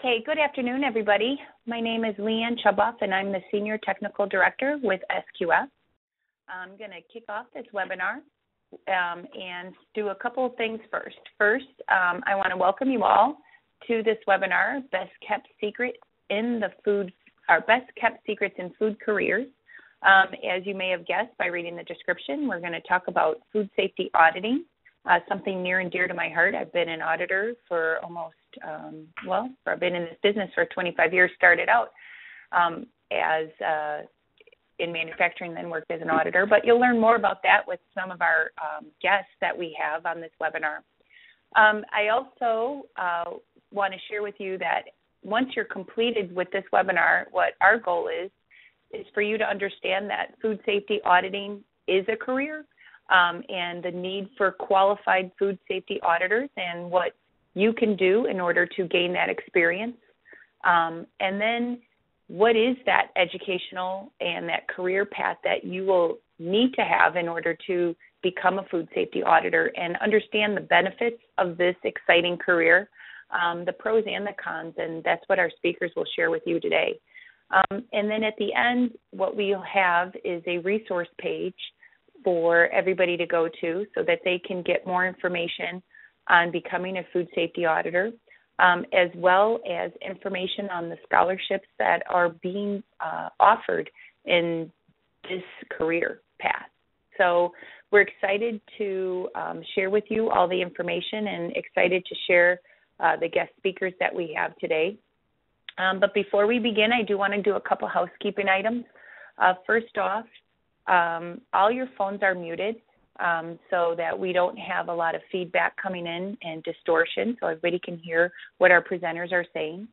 Okay, good afternoon, everybody. My name is Leanne Chuboff, and I'm the Senior Technical Director with SQF. I'm going to kick off this webinar and do a couple of things first. First, I want to welcome you all to this webinar, Best Kept Secret in the Food, our Best Kept Secrets in Food Careers. As you may have guessed by reading the description, we're going to talk about food safety auditing, something near and dear to my heart. I've been an auditor for almost, I've been in this business for 25 years, started out in manufacturing, then worked as an auditor. But you'll learn more about that with some of our guests that we have on this webinar. I also want to share with you that once you're completed with this webinar, what our goal is for you to understand that food safety auditing is a career and the need for qualified food safety auditors and what you can do in order to gain that experience. And then what is that educational and that career path that you will need to have in order to become a food safety auditor and understand the benefits of this exciting career, the pros and the cons, and that's what our speakers will share with you today. And then at the end, what we'll have is a resource page for everybody to go to so that they can get more information on becoming a food safety auditor, as well as information on the scholarships that are being offered in this career path. So we're excited to share with you all the information and excited to share the guest speakers that we have today. But before we begin, I do want to do a couple housekeeping items. First off, all your phones are muted so that we don't have a lot of feedback coming in and distortion, so everybody can hear what our presenters are saying.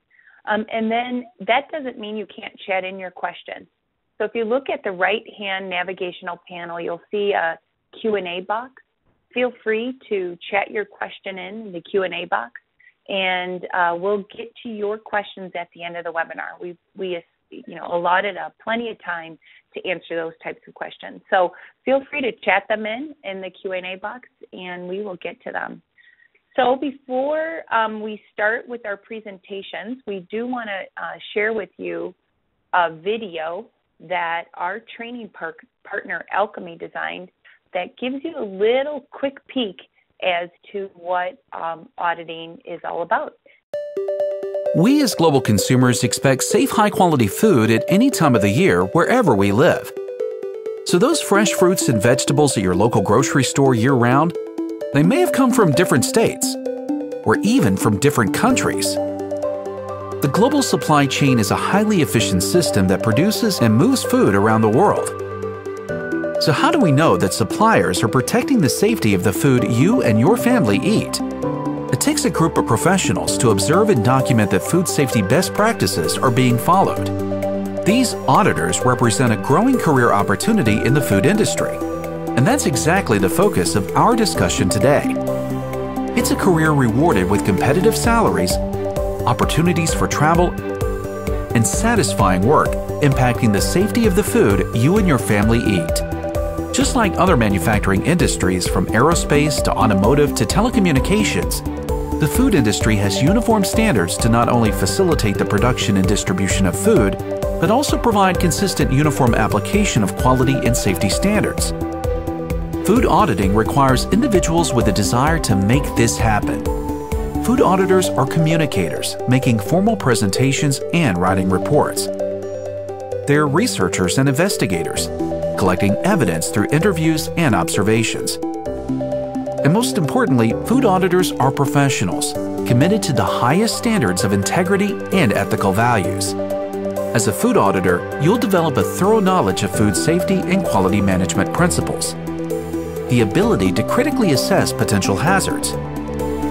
And then that doesn't mean you can't chat in your questions. So if you look at the right-hand navigational panel, you'll see a Q&A box. Feel free to chat your question in the Q&A box, and we'll get to your questions at the end of the webinar. We allotted plenty of time to answer those types of questions. So feel free to chat them in the Q&A box, and we will get to them. So before we start with our presentations, we do want to share with you a video that our training partner, Alchemy, designed that gives you a little quick peek as to what auditing is all about. We as global consumers expect safe, high-quality food at any time of the year, wherever we live. So those fresh fruits and vegetables at your local grocery store year-round, they may have come from different states, or even from different countries. The global supply chain is a highly efficient system that produces and moves food around the world. So how do we know that suppliers are protecting the safety of the food you and your family eat? It takes a group of professionals to observe and document that food safety best practices are being followed. These auditors represent a growing career opportunity in the food industry, and that's exactly the focus of our discussion today. It's a career rewarded with competitive salaries, opportunities for travel, and satisfying work impacting the safety of the food you and your family eat. Just like other manufacturing industries from aerospace to automotive to telecommunications, the food industry has uniform standards to not only facilitate the production and distribution of food, but also provide consistent uniform application of quality and safety standards. Food auditing requires individuals with a desire to make this happen. Food auditors are communicators, making formal presentations and writing reports. They're researchers and investigators, collecting evidence through interviews and observations. And most importantly, food auditors are professionals, committed to the highest standards of integrity and ethical values. As a food auditor, you'll develop a thorough knowledge of food safety and quality management principles, the ability to critically assess potential hazards,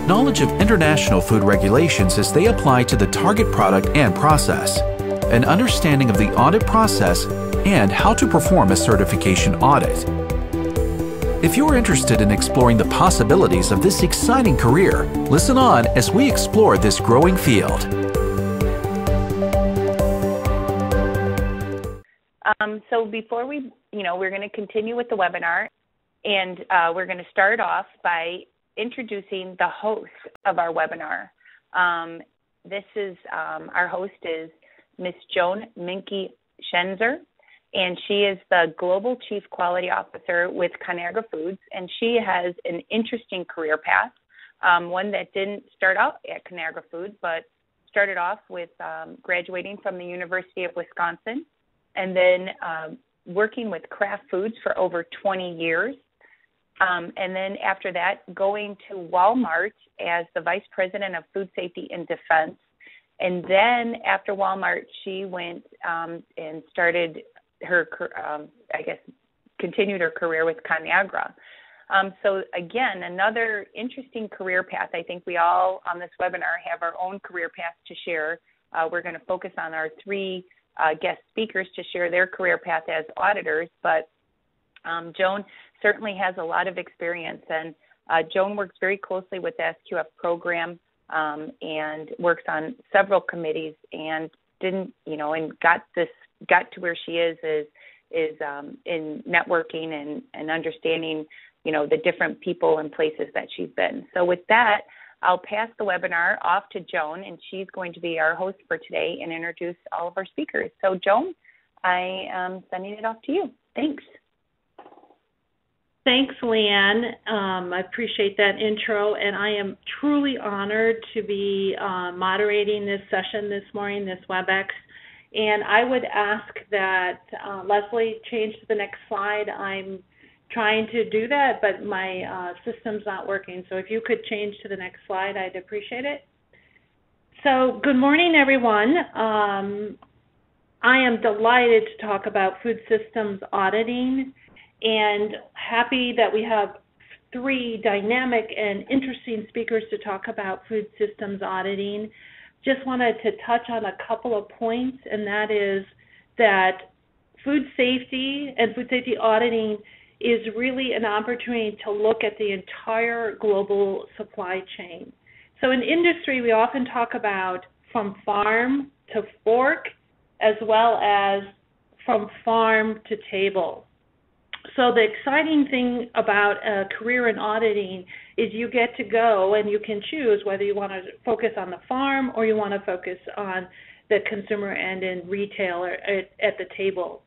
knowledge of international food regulations as they apply to the target product and process, an understanding of the audit process and how to perform a certification audit. If you're interested in exploring the possibilities of this exciting career, listen on as we explore this growing field. So before we're going to continue with the webinar, and we're going to start off by introducing the host of our webinar. this is our host is Miss Joan Minke-Schenzer, and she is the Global Chief Quality Officer with Conagra Foods, and she has an interesting career path, one that didn't start out at Conagra Foods, but started off with graduating from the University of Wisconsin, and then working with Kraft Foods for over 20 years. And then after that, going to Walmart as the Vice President of Food Safety and Defense. And then after Walmart, she went and started her, continued her career with Conagra. So again, another interesting career path. I think we all on this webinar have our own career path to share. We're going to focus on our three guest speakers to share their career path as auditors, but Joan certainly has a lot of experience, and Joan works very closely with the SQF program and works on several committees, and got to where she is in networking and understanding, the different people and places that she's been. So with that, I'll pass the webinar off to Joan, and she's going to be our host for today and introduce all of our speakers. So Joan, I am sending it off to you. Thanks. Thanks, Leanne. I appreciate that intro, and I am truly honored to be moderating this session this morning, this WebEx. And I would ask that Leslie change to the next slide. I'm trying to do that, but my system's not working. So if you could change to the next slide, I'd appreciate it. So good morning, everyone. I am delighted to talk about food systems auditing, and happy that we have three dynamic and interesting speakers to talk about food systems auditing. Just wanted to touch on a couple of points, and that is that food safety and food safety auditing is really an opportunity to look at the entire global supply chain. So in industry, we often talk about from farm to fork, as well as from farm to table. So the exciting thing about a career in auditing is you get to go and you can choose whether you want to focus on the farm or you want to focus on the consumer end and retail at the table.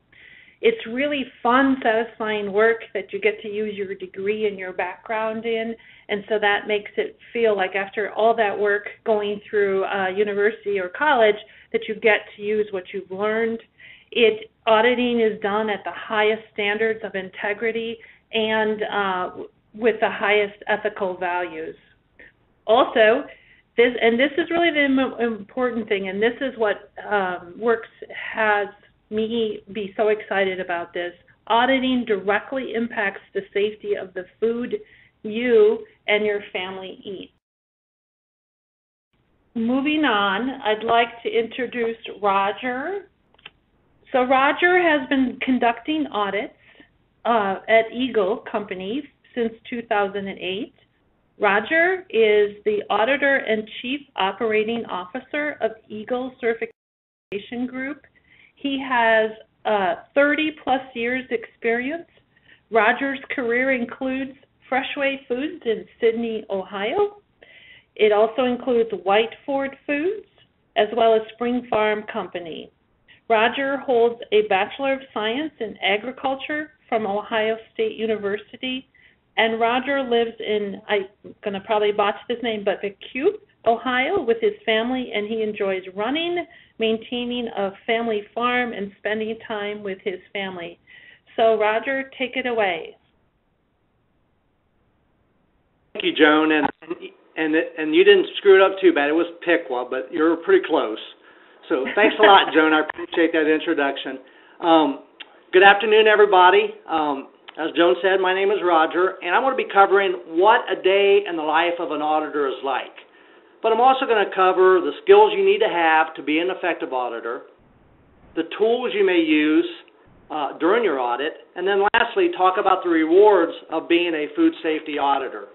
It's really fun, satisfying work that you get to use your degree and your background in, and so that makes it feel like after all that work going through university or college that you get to use what you've learned. Auditing is done at the highest standards of integrity and with the highest ethical values. Also, this is really the important thing, and this is what Works has me be so excited about this. Auditing directly impacts the safety of the food you and your family eat. Moving on, I'd like to introduce Roger. So Roger has been conducting audits at Eagle Company since 2008. Roger is the Auditor and Chief Operating Officer of Eagle Certification Group. He has 30-plus years experience. Roger's career includes Freshway Foods in Sydney, Ohio. It also includes Whiteford Foods, as well as Spring Farm Company. Roger holds a Bachelor of Science in Agriculture from Ohio State University, and Roger lives in, I'm going to probably botch this name, but Vancouver, Ohio, with his family, and he enjoys running, maintaining a family farm, and spending time with his family. So, Roger, take it away. Thank you, Joan, and you didn't screw it up too bad. It was Piqua, but you're pretty close. So thanks a lot, Joan. I appreciate that introduction. Good afternoon, everybody. As Joan said, my name is Roger, and I'm going to be covering what a day in the life of an auditor is like. But I'm also going to cover the skills you need to have to be an effective auditor, the tools you may use during your audit, and then lastly, talk about the rewards of being a food safety auditor.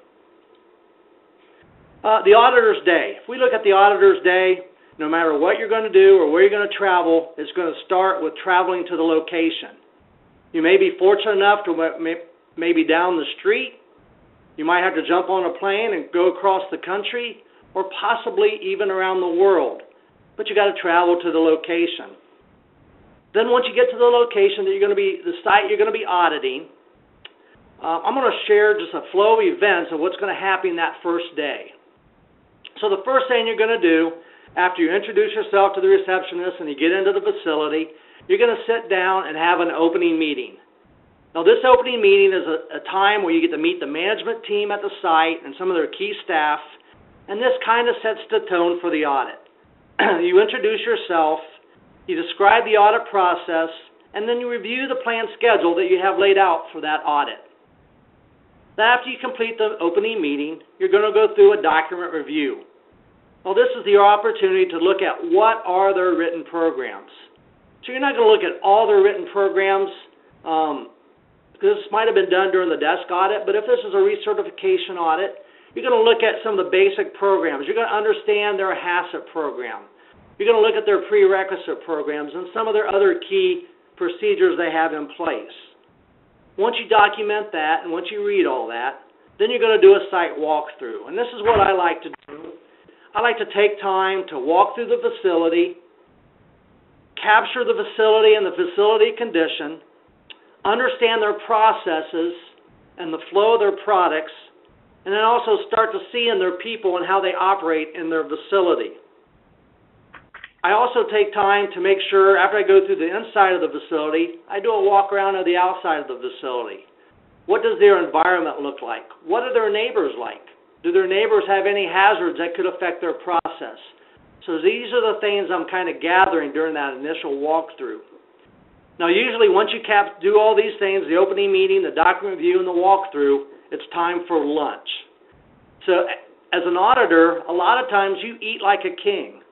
The auditor's day. If we look at the auditor's day, no matter what you're going to do or where you're going to travel, it's going to start with traveling to the location. You may be fortunate enough to maybe down the street. You might have to jump on a plane and go across the country, or possibly even around the world. But you got to travel to the location. Then once you get to the location that the site you're going to be auditing, I'm going to share just a flow of events of what's going to happen that first day. So the first thing you're going to do after you introduce yourself to the receptionist and you get into the facility, you're going to sit down and have an opening meeting. Now this opening meeting is a time where you get to meet the management team at the site and some of their key staff, and this kind of sets the tone for the audit. You introduce yourself, you describe the audit process, and then you review the planned schedule that you have laid out for that audit. Then after you complete the opening meeting, you're going to go through a document review. Well, this is your opportunity to look at what are their written programs. So you're not going to look at all their written programs, because this might have been done during the desk audit, but if this is a recertification audit, you're going to look at some of the basic programs. You're going to understand their HACCP program. You're going to look at their prerequisite programs and some of their other key procedures they have in place. Once you document that and once you read all that, then you're going to do a site walkthrough. And this is what I like to do. I like to take time to walk through the facility, capture the facility and the facility condition, understand their processes and the flow of their products, and then also start to see in their people and how they operate in their facility. I also take time to make sure, after I go through the inside of the facility, I do a walk around of the outside of the facility. What does their environment look like? What are their neighbors like? Do their neighbors have any hazards that could affect their process? So these are the things I'm kind of gathering during that initial walkthrough. Now usually once you do all these things, the opening meeting, the document review, and the walkthrough, it's time for lunch. So as an auditor, a lot of times you eat like a king.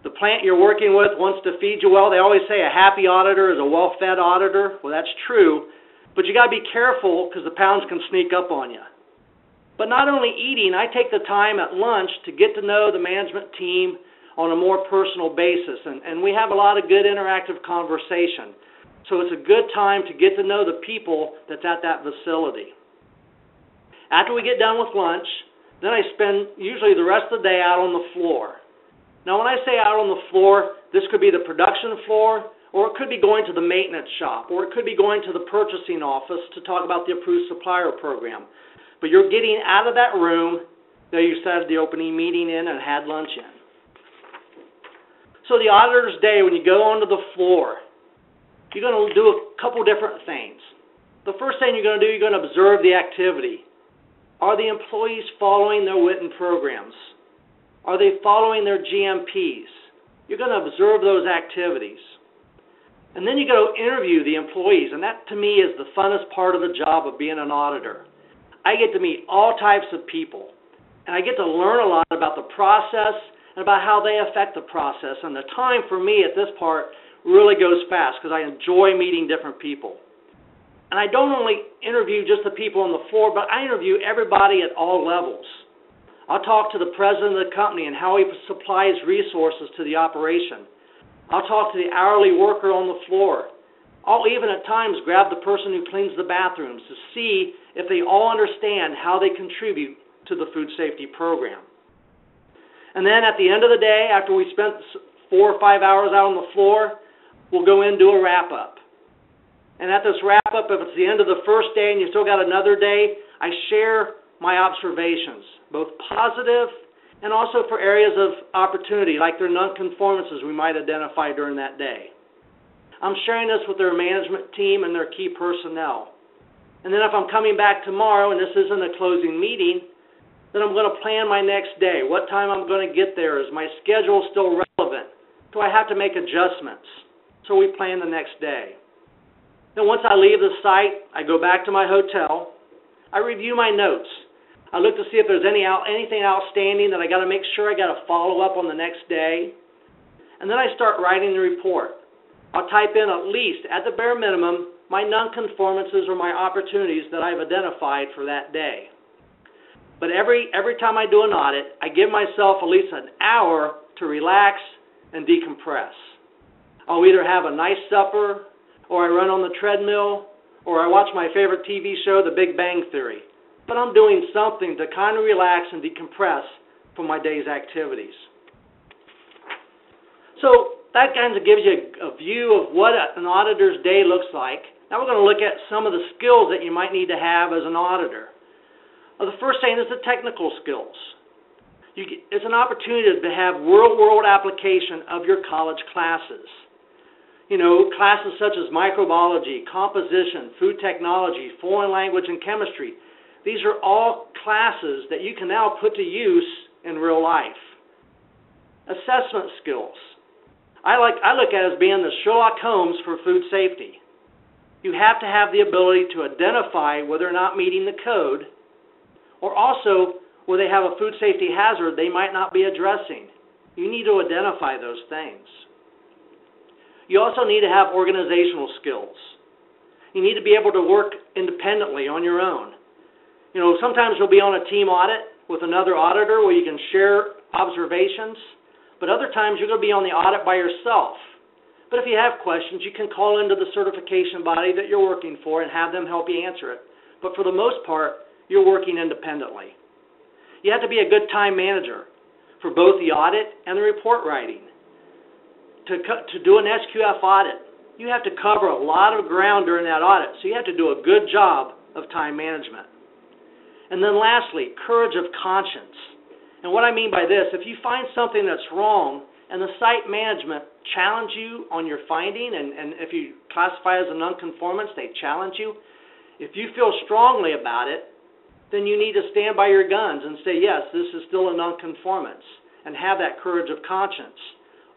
The plant you're working with wants to feed you well. They always say a happy auditor is a well-fed auditor. Well, that's true, but you got to be careful because the pounds can sneak up on you. But not only eating, I take the time at lunch to get to know the management team on a more personal basis, and we have a lot of good interactive conversation. So it's a good time to get to know the people that's at that facility. After we get done with lunch, then I spend usually the rest of the day out on the floor. Now when I say out on the floor, this could be the production floor, or it could be going to the maintenance shop, or it could be going to the purchasing office to talk about the approved supplier program. But you're getting out of that room that you started the opening meeting in and had lunch in. So the auditor's day, when you go onto the floor, you're going to do a couple different things. The first thing you're going to do, you're going to observe the activity. Are the employees following their written programs? Are they following their GMPs? You're going to observe those activities. And then you go interview the employees, and that to me is the funnest part of the job of being an auditor. I get to meet all types of people, and I get to learn a lot about the process and about how they affect the process. And the time for me at this part really goes fast because I enjoy meeting different people. And I don't only interview just the people on the floor, but I interview everybody at all levels. I'll talk to the president of the company and how he supplies resources to the operation. I'll talk to the hourly worker on the floor. I'll even at times grab the person who cleans the bathrooms to see if they all understand how they contribute to the food safety program. And then at the end of the day, after we spent 4 or 5 hours out on the floor, we'll go in and do a wrap-up. And at this wrap-up, if it's the end of the first day and you still got another day, I share my observations, both positive and also for areas of opportunity, like their nonconformances we might identify during that day. I'm sharing this with their management team and their key personnel. And then if I'm coming back tomorrow and this isn't a closing meeting, then I'm going to plan my next day, what time I'm going to get there. Is my schedule still relevant? Do I have to make adjustments? So we plan the next day. Then once I leave the site, I go back to my hotel. I review my notes. I look to see if there's anything outstanding that I got to make sure I got to follow up on the next day. And then I start writing the report. I'll type in at least, at the bare minimum, my nonconformances or my opportunities that I've identified for that day. But every time I do an audit, I give myself at least an hour to relax and decompress. I'll either have a nice supper, or I run on the treadmill, or I watch my favorite TV show, The Big Bang Theory. But I'm doing something to kind of relax and decompress for my day's activities. So that kind of gives you a view of what an auditor's day looks like. Now we're going to look at some of the skills that you might need to have as an auditor. The first thing is the technical skills. It's an opportunity to have real-world application of your college classes. You know, classes such as microbiology, composition, food technology, foreign language, and chemistry. These are all classes that you can now put to use in real life. Assessment skills. I look at it as being the Sherlock Holmes for food safety. You have to have the ability to identify whether or not meeting the code, or also where they have a food safety hazard they might not be addressing. You need to identify those things. You also need to have organizational skills. You need to be able to work independently on your own. You know, sometimes you'll be on a team audit with another auditor where you can share observations, but other times you're going to be on the audit by yourself. But if you have questions, you can call into the certification body that you're working for and have them help you answer it. But for the most part, you're working independently. You have to be a good time manager for both the audit and the report writing. To do an SQF audit, you have to cover a lot of ground during that audit, so you have to do a good job of time management. And then lastly, courage of conscience. And what I mean by this, if you find something that's wrong and the site management challenge you on your finding, and if you classify as a nonconformance, they challenge you, if you feel strongly about it, then you need to stand by your guns and say, yes, this is still a nonconformance, and have that courage of conscience.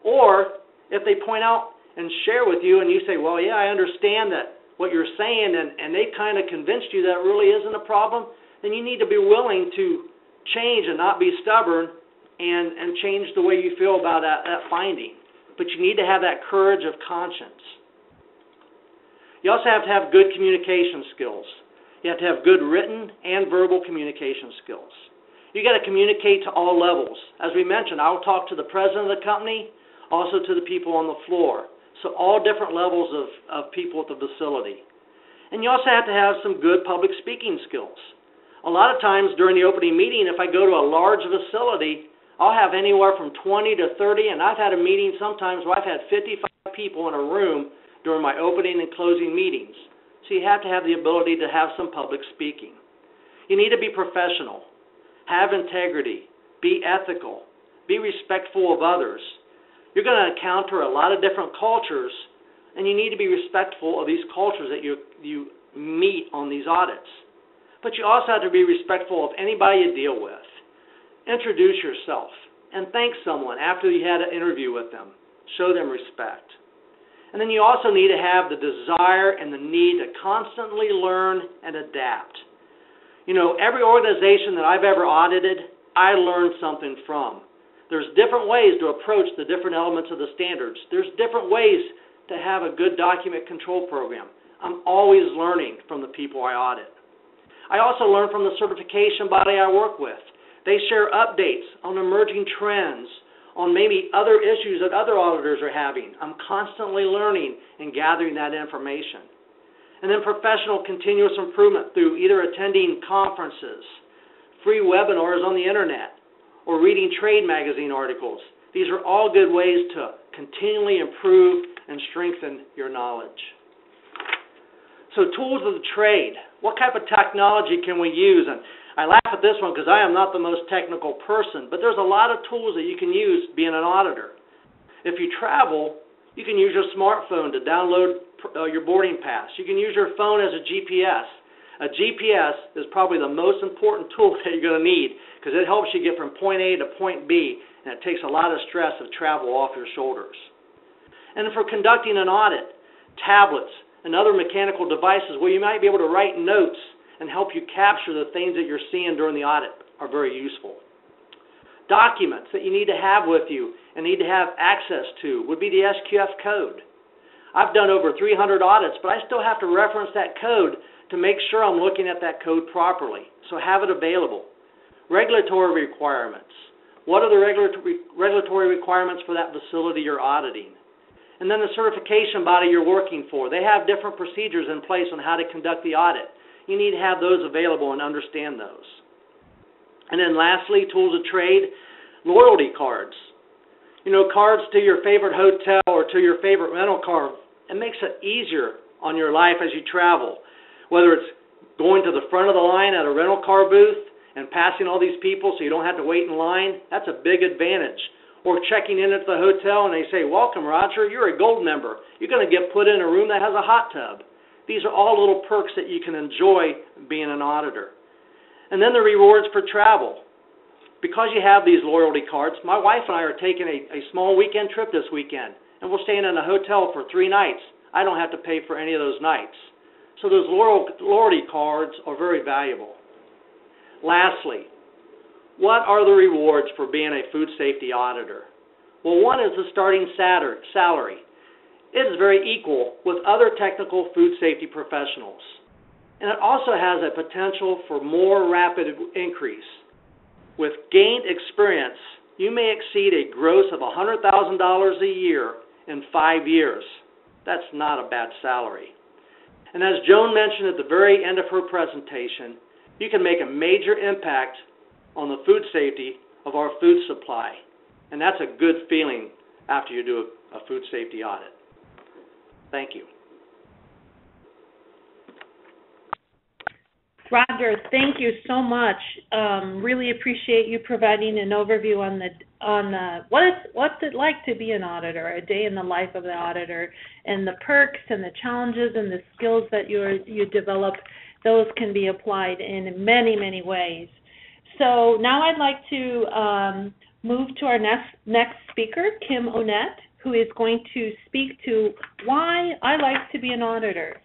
Or if they point out and share with you and you say, well, yeah, I understand that what you're saying, and they kind of convinced you that really isn't a problem, then you need to be willing to change and not be stubborn and change the way you feel about that finding. But you need to have that courage of conscience. You also have to have good communication skills. You have to have good written and verbal communication skills. You got to communicate to all levels. As we mentioned, I'll talk to the president of the company, also to the people on the floor. So all different levels of people at the facility. And you also have to have some good public speaking skills. A lot of times during the opening meeting, if I go to a large facility, I'll have anywhere from 20 to 30, and I've had a meeting sometimes where I've had 55 people in a room during my opening and closing meetings. So you have to have the ability to have some public speaking. You need to be professional, have integrity, be ethical, be respectful of others. You're going to encounter a lot of different cultures, and you need to be respectful of these cultures that you meet on these audits. But you also have to be respectful of anybody you deal with. Introduce yourself and thank someone after you had an interview with them. Show them respect. And then you also need to have the desire and the need to constantly learn and adapt. You know, every organization that I've ever audited, I learned something from. There's different ways to approach the different elements of the standards. There's different ways to have a good document control program. I'm always learning from the people I audit. I also learn from the certification body I work with. They share updates on emerging trends, on maybe other issues that other auditors are having. I'm constantly learning and gathering that information. And then professional continuous improvement through either attending conferences, free webinars on the internet, or reading trade magazine articles. These are all good ways to continually improve and strengthen your knowledge. So tools of the trade. What type of technology can we use? And I laugh at this one because I am not the most technical person, but there's a lot of tools that you can use being an auditor. If you travel, you can use your smartphone to download your boarding pass. You can use your phone as a GPS. A GPS is probably the most important tool that you're going to need because it helps you get from point A to point B, and it takes a lot of stress of travel off your shoulders. And for conducting an audit, tablets and other mechanical devices where you might be able to write notes and help you capture the things that you're seeing during the audit are very useful. Documents that you need to have with you and need to have access to would be the SQF code. I've done over 300 audits, but I still have to reference that code to make sure I'm looking at that code properly. So have it available. Regulatory requirements. What are the regulatory requirements for that facility you're auditing? And then the certification body you're working for. They have different procedures in place on how to conduct the audit. You need to have those available and understand those. And then lastly, tools of trade. loyalty cards. You know, cards to your favorite hotel or to your favorite rental car. It makes it easier on your life as you travel, whether it's going to the front of the line at a rental car booth and passing all these people so you don't have to wait in line. That's a big advantage. Or checking in at the hotel and they say, welcome, Roger, you're a gold member. You're going to get put in a room that has a hot tub. These are all little perks that you can enjoy being an auditor. And then the rewards for travel. Because you have these loyalty cards, my wife and I are taking a small weekend trip this weekend, and we're staying in a hotel for 3 nights. I don't have to pay for any of those nights. So those loyalty cards are very valuable. Lastly, what are the rewards for being a food safety auditor? Well, one is the starting salary. It is very equal with other technical food safety professionals. And it also has a potential for more rapid increase. With gained experience, you may exceed a gross of $100,000 a year in 5 years. That's not a bad salary. And as Joan mentioned at the very end of her presentation, you can make a major impact on the food safety of our food supply. And that's a good feeling after you do a food safety audit. Thank you. Roger, thank you so much. Really appreciate you providing an overview on what's it like to be an auditor, a day in the life of the auditor, and the perks and the challenges and the skills that you develop. Those can be applied in many, many ways. So now I'd like to move to our next speaker, Kim Onette, who is going to speak to why I like to be an auditor.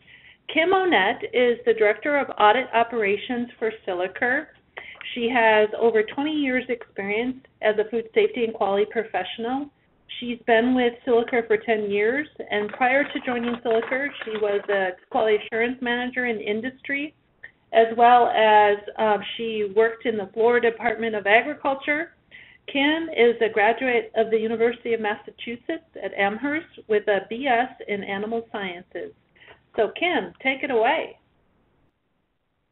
Kim Onette is the Director of Audit Operations for Silicur. She has over 20 years experience as a food safety and quality professional. She's been with Silicur for 10 years, and prior to joining Silicur, she was a quality assurance manager in industry, as well as she worked in the Florida Department of Agriculture. Kim is a graduate of the University of Massachusetts at Amherst with a BS in Animal Sciences. So, Kim, take it away.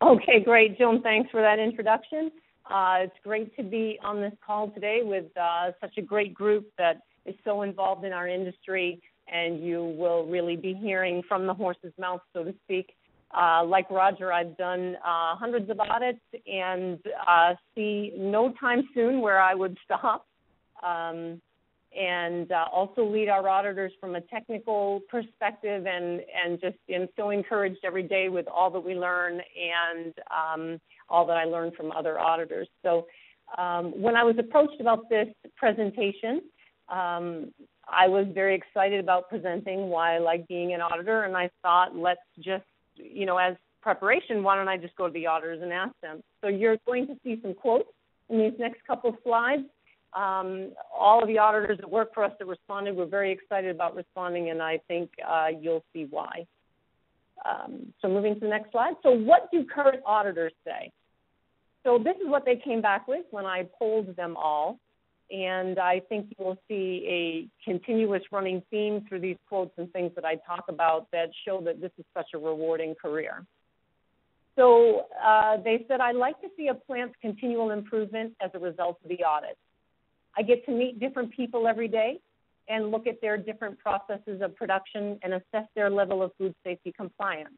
Okay, great. Joan, thanks for that introduction. It's great to be on this call today with such a great group that is so involved in our industry, and you will really be hearing from the horse's mouth, so to speak. Like Roger, I've done hundreds of audits and see no time soon where I would stop. And also lead our auditors from a technical perspective, and just am so encouraged every day with all that we learn and all that I learn from other auditors. So when I was approached about this presentation, I was very excited about presenting why I like being an auditor, and I thought, let's just, as preparation, why don't I just go to the auditors and ask them? So you're going to see some quotes in these next couple of slides. All of the auditors that work for us that responded were very excited about responding, and I think you'll see why. So moving to the next slide. So what do current auditors say? So this is what they came back with when I polled them all, and I think you will see a continuous running theme through these quotes and things that I talk about that show that this is such a rewarding career. So they said, I like to see a plant's continual improvement as a result of the audit. I get to meet different people every day and look at their different processes of production and assess their level of food safety compliance.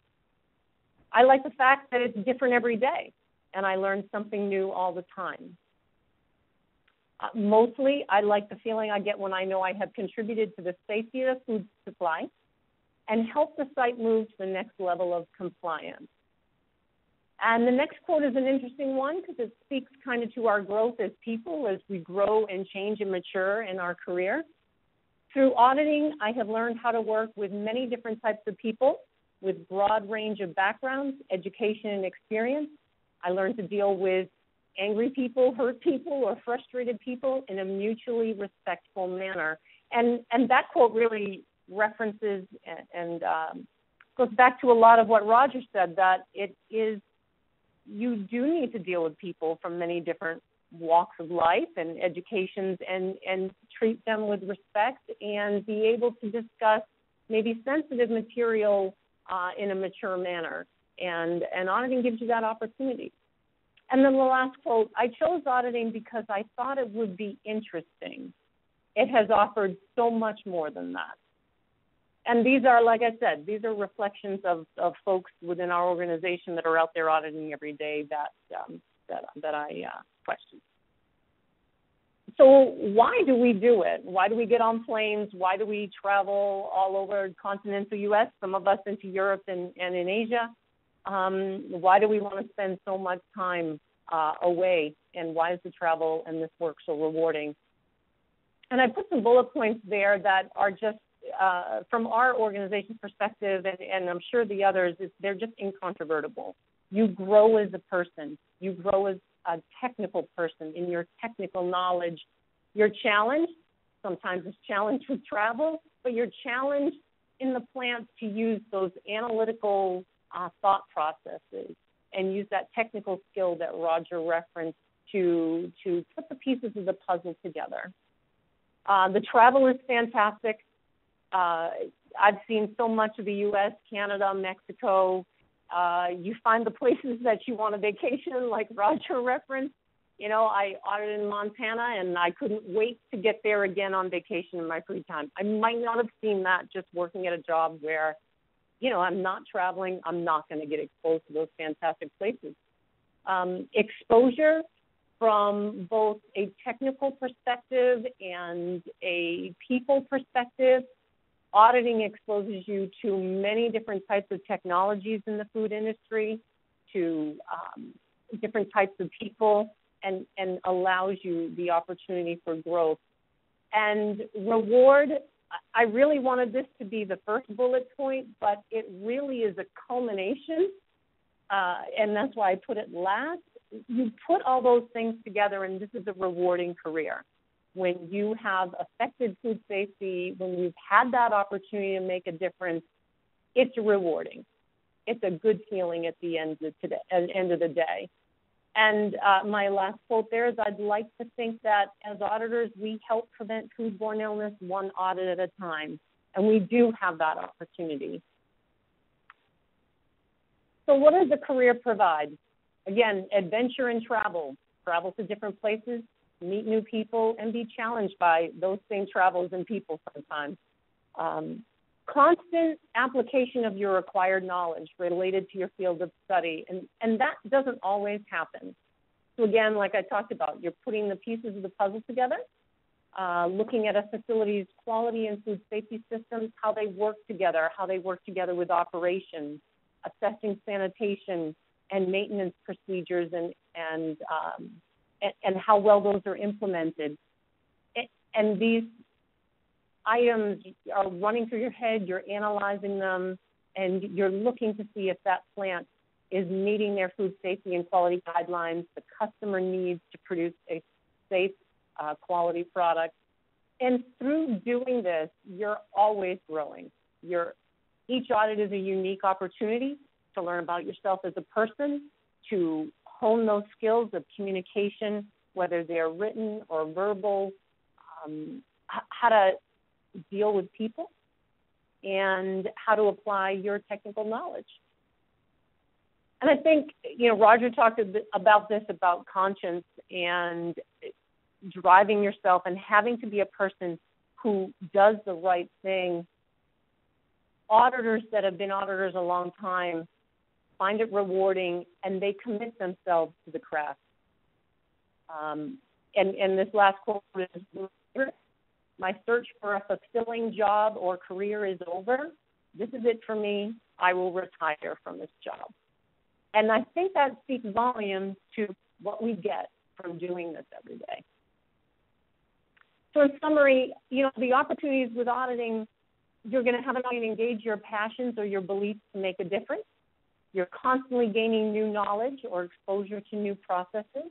I like the fact that it's different every day, and I learn something new all the time. Mostly, I like the feeling I get when I know I have contributed to the safety of the food supply and helped the site move to the next level of compliance. And the next quote is an interesting one because it speaks kind of to our growth as people as we grow and change and mature in our career. Through auditing, I have learned how to work with many different types of people with broad range of backgrounds, education, and experience. I learned to deal with angry people, hurt people, or frustrated people in a mutually respectful manner. And that quote really references and goes back to a lot of what Roger said, that you do need to deal with people from many different walks of life and educations and treat them with respect and be able to discuss maybe sensitive material in a mature manner. And auditing gives you that opportunity. And then the last quote, I chose auditing because I thought it would be interesting. It has offered so much more than that. And these are, like I said, these are reflections of folks within our organization that are out there auditing every day that I question. So why do we do it? Why do we get on planes? Why do we travel all over continental U.S., some of us into Europe and in Asia? Why do we want to spend so much time away? And why is the travel and this work so rewarding? And I put some bullet points there that are just, from our organization's perspective, and I'm sure the others, they're just incontrovertible. You grow as a person. You grow as a technical person in your technical knowledge. You're challenged. Sometimes it's challenged with travel, but you're challenged in the plant to use those analytical thought processes and use that technical skill that Roger referenced to put the pieces of the puzzle together. The travel is fantastic. I've seen so much of the U.S., Canada, Mexico. You find the places that you want to vacation, like Roger referenced. You know, I audited in Montana, and I couldn't wait to get there again on vacation in my free time. I might not have seen that just working at a job where, you know, I'm not traveling. I'm not going to get exposed to those fantastic places. Exposure from both a technical perspective and a people perspective. Auditing exposes you to many different types of technologies in the food industry, to different types of people, and allows you the opportunity for growth. And reward, I really wanted this to be the first bullet point, but it really is a culmination, and that's why I put it last. You put all those things together, and this is a rewarding career. When you have affected food safety, when you've had that opportunity to make a difference, it's rewarding. It's a good feeling at the end of the day. And my last quote there is, I'd like to think that as auditors, we help prevent foodborne illness one audit at a time. And we do have that opportunity. So what does the career provide? Again, adventure and travel. Travel to different places, meet new people, and be challenged by those same travels and people sometimes. Constant application of your acquired knowledge related to your field of study, and that doesn't always happen. So again, like I talked about, you're putting the pieces of the puzzle together, looking at a facility's quality and food safety systems, how they work together with operations, assessing sanitation and maintenance procedures, and how well those are implemented. And these items are running through your head, you're analyzing them, and you're looking to see if that plant is meeting their food safety and quality guidelines, the customer needs to produce a safe, quality product. And through doing this, you're always growing. Each audit is a unique opportunity to learn about yourself as a person, to hone those skills of communication, whether they're written or verbal, how to deal with people, and how to apply your technical knowledge. And I think, you know, Roger talked about this, about conscience and driving yourself and having to be a person who does the right thing. Auditors that have been auditors a long time find it rewarding, and they commit themselves to the craft. And this last quote is, my search for a fulfilling job or career is over. This is it for me. I will retire from this job. And I think that speaks volumes to what we get from doing this every day. So in summary, you know, the opportunities with auditing, you're going to have an opportunity to engage your passions or your beliefs to make a difference. You're constantly gaining new knowledge or exposure to new processes.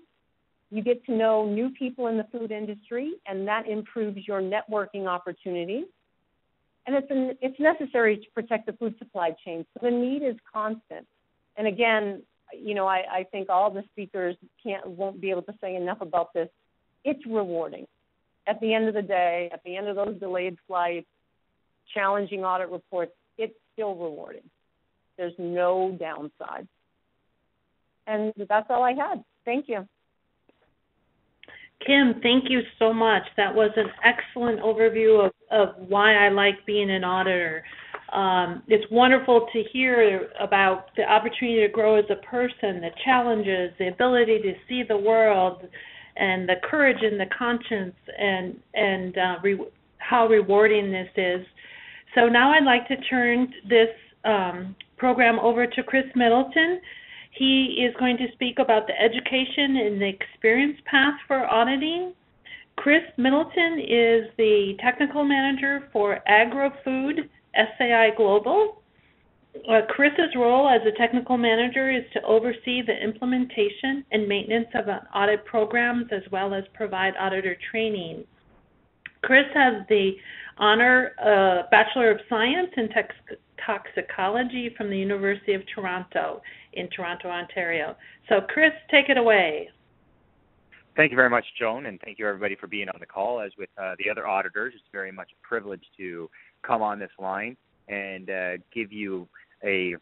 You get to know new people in the food industry, and that improves your networking opportunities. And it's necessary to protect the food supply chain, so the need is constant. And again, you know, I think all the speakers won't be able to say enough about this. It's rewarding. At the end of the day, at the end of those delayed flights, challenging audit reports, it's still rewarding. There's no downside. And that's all I had. Thank you. Kim, thank you so much. That was an excellent overview of why I like being an auditor. It's wonderful to hear about the opportunity to grow as a person, the challenges, the ability to see the world, and the courage and the conscience, and how rewarding this is. So now I'd like to turn this program over to Chris Middleton. He is going to speak about the education and the experience path for auditing. Chris Middleton is the technical manager for Agri-Food SAI Global. Chris's role as a technical manager is to oversee the implementation and maintenance of audit programs as well as provide auditor training. Chris has the honor Bachelor of Science in Toxicology from the University of Toronto in Toronto, Ontario. So Chris, take it away. Thank you very much, Joan, and thank you everybody for being on the call. As with the other auditors, it's very much a privilege to come on this line and give you a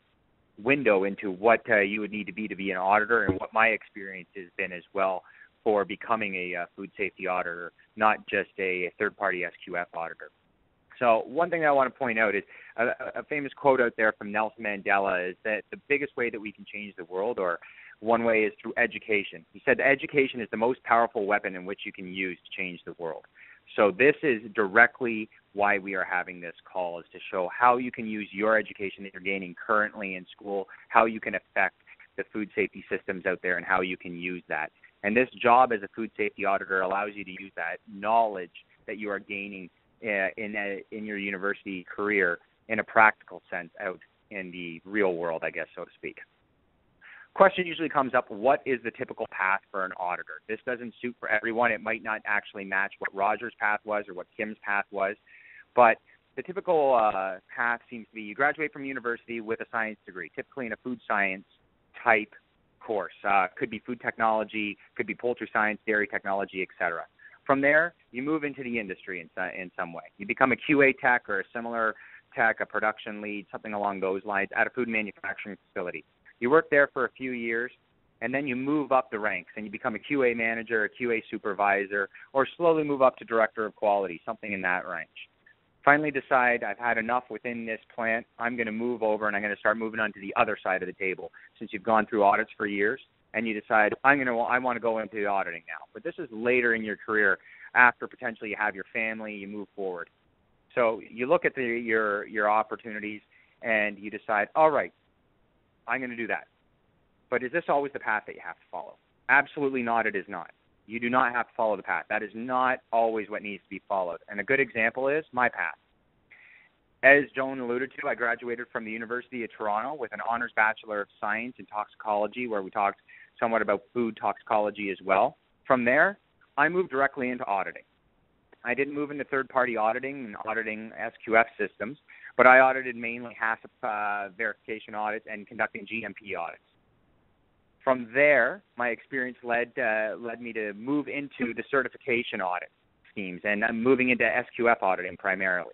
window into what you would need to be an auditor and what my experience has been as well for becoming a food safety auditor, not just a third-party SQF auditor. So one thing that I want to point out is a famous quote out there from Nelson Mandela is that the biggest way that we can change the world, or one way, is through education. He said education is the most powerful weapon in which you can use to change the world. So this is directly why we are having this call, is to show how you can use your education that you're gaining currently in school, how you can affect the food safety systems out there, and how you can use that. And this job as a food safety auditor allows you to use that knowledge that you are gaining in your university career in a practical sense out in the real world, I guess, so to speak. Question usually comes up, what is the typical path for an auditor? This doesn't suit for everyone. It might not actually match what Roger's path was or what Kim's path was, but the typical path seems to be you graduate from university with a science degree, typically in a food science type course. Could be food technology, could be poultry science, dairy technology, etc. From there, you move into the industry in some way. You become a QA tech or a similar tech, a production lead, something along those lines at a food manufacturing facility. You work there for a few years, and then you move up the ranks, and you become a QA manager, a QA supervisor, or slowly move up to director of quality, something in that range. Finally decide, I've had enough within this plant, I'm going to move over, and I'm going to start moving on to the other side of the table. Since you've gone through audits for years, and you decide, I want to go into auditing now. But this is later in your career, after potentially you have your family, you move forward. So you look at your opportunities, and you decide, all right, I'm going to do that. But is this always the path that you have to follow? Absolutely not, it is not. You do not have to follow the path. That is not always what needs to be followed. And a good example is my path. As Joan alluded to, I graduated from the University of Toronto with an honors Bachelor of Science in Toxicology, where we talked somewhat about food toxicology as well. From there, I moved directly into auditing. I didn't move into third-party auditing and auditing SQF systems, but I audited mainly HACCP verification audits and conducting GMP audits. From there, my experience led me to move into the certification audit schemes, and I'm moving into SQF auditing primarily.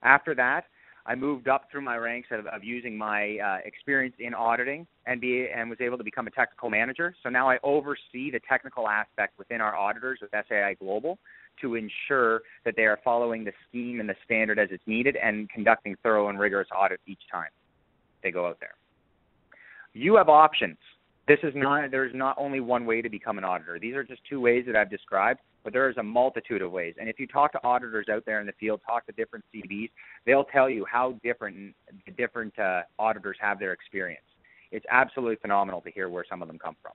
After that, I moved up through my ranks of using my experience in auditing and was able to become a technical manager. So now I oversee the technical aspect within our auditors with SAI Global to ensure that they are following the scheme and the standard as it's needed and conducting thorough and rigorous audits each time they go out there. You have options. There's not only one way to become an auditor. These are just two ways that I've described, but there is a multitude of ways. And if you talk to auditors out there in the field, talk to different CBs, they'll tell you how different the different auditors have their experience. It's absolutely phenomenal to hear where some of them come from.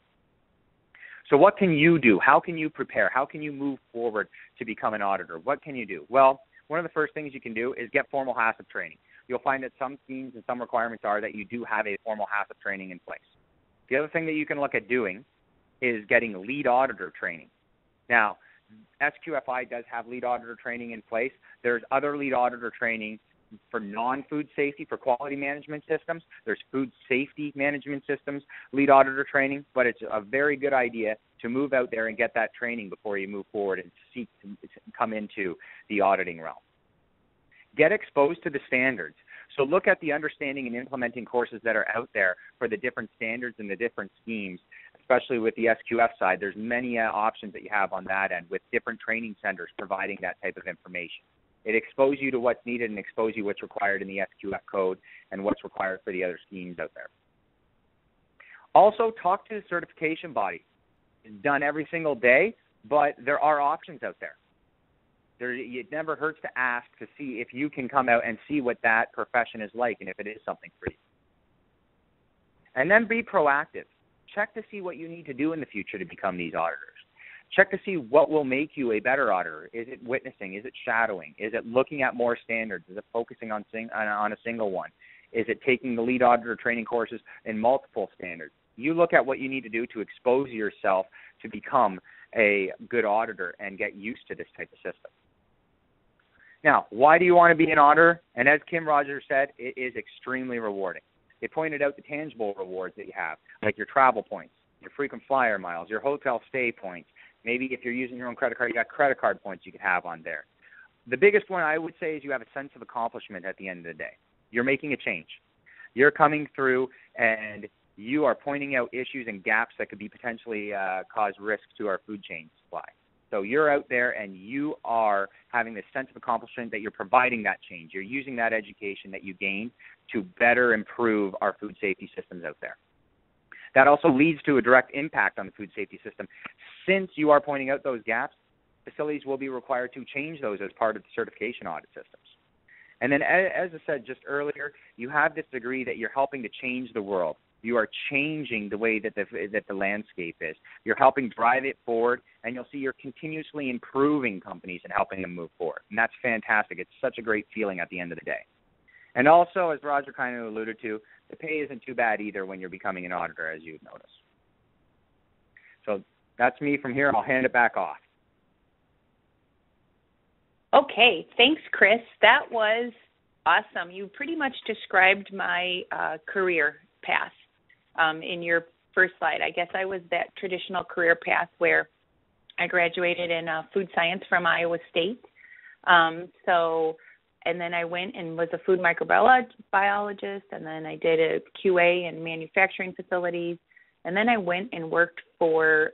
So what can you do? How can you prepare? How can you move forward to become an auditor? What can you do? Well, one of the first things you can do is get formal HACCP training. You'll find that some schemes and some requirements are that you do have a formal HACCP training in place. The other thing that you can look at doing is getting lead auditor training. Now, SQFI does have lead auditor training in place. There's other lead auditor training for non-food safety, for quality management systems. There's food safety management systems, lead auditor training, but it's a very good idea to move out there and get that training before you move forward and seek to come into the auditing realm. Get exposed to the standards. So look at the understanding and implementing courses that are out there for the different standards and the different schemes, especially with the SQF side. There's many options that you have on that end with different training centers providing that type of information. It exposes you to what's needed and exposes you what's required in the SQF code and what's required for the other schemes out there. Also, talk to the certification body. It's done every single day, but there are options out there. It never hurts to ask to see if you can come out and see what that profession is like and if it is something for you. And then be proactive. Check to see what you need to do in the future to become these auditors. Check to see what will make you a better auditor. Is it witnessing? Is it shadowing? Is it looking at more standards? Is it focusing on a single one? Is it taking the lead auditor training courses in multiple standards? You look at what you need to do to expose yourself to become a good auditor and get used to this type of system. Now, why do you want to be an auditor? And as Kim Rogers said, it is extremely rewarding. They pointed out the tangible rewards that you have, like your travel points, your frequent flyer miles, your hotel stay points. Maybe if you're using your own credit card, you got credit card points you can have on there. The biggest one I would say is you have a sense of accomplishment at the end of the day. You're making a change. You're coming through and you are pointing out issues and gaps that could be potentially cause risk to our food chain supply. So you're out there and you are having this sense of accomplishment that you're providing that change. You're using that education that you gained to better improve our food safety systems out there. That also leads to a direct impact on the food safety system. Since you are pointing out those gaps, facilities will be required to change those as part of the certification audit systems. And then, as I said just earlier, you have this degree that you're helping to change the world. You are changing the way that the landscape is. You're helping drive it forward, and you'll see you're continuously improving companies and helping them move forward. And that's fantastic. It's such a great feeling at the end of the day. And also, as Roger kind of alluded to, the pay isn't too bad either when you're becoming an auditor, as you've noticed. So that's me from here. I'll hand it back off. Okay, thanks, Chris. That was awesome. You pretty much described my career path in your first slide. I guess I was that traditional career path where I graduated in food science from Iowa State. And then I went and was a food microbiologist, and then I did a QA in manufacturing facilities, and then I went and worked for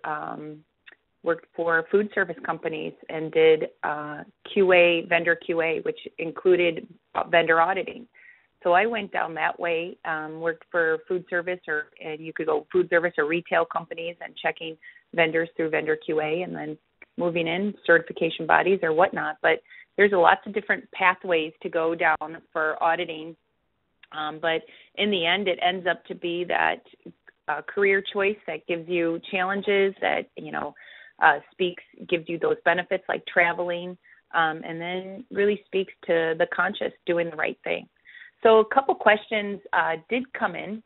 food service companies and did QA, vendor QA, which included vendor auditing. So I went down that way, worked for food service, and you could go food service or retail companies and checking vendors through vendor QA, and then moving in certification bodies or whatnot. But there's lots of different pathways to go down for auditing. But in the end, it ends up to be that career choice that gives you challenges, that, gives you those benefits like traveling, and then really speaks to the conscious doing the right thing. So a couple questions did come in.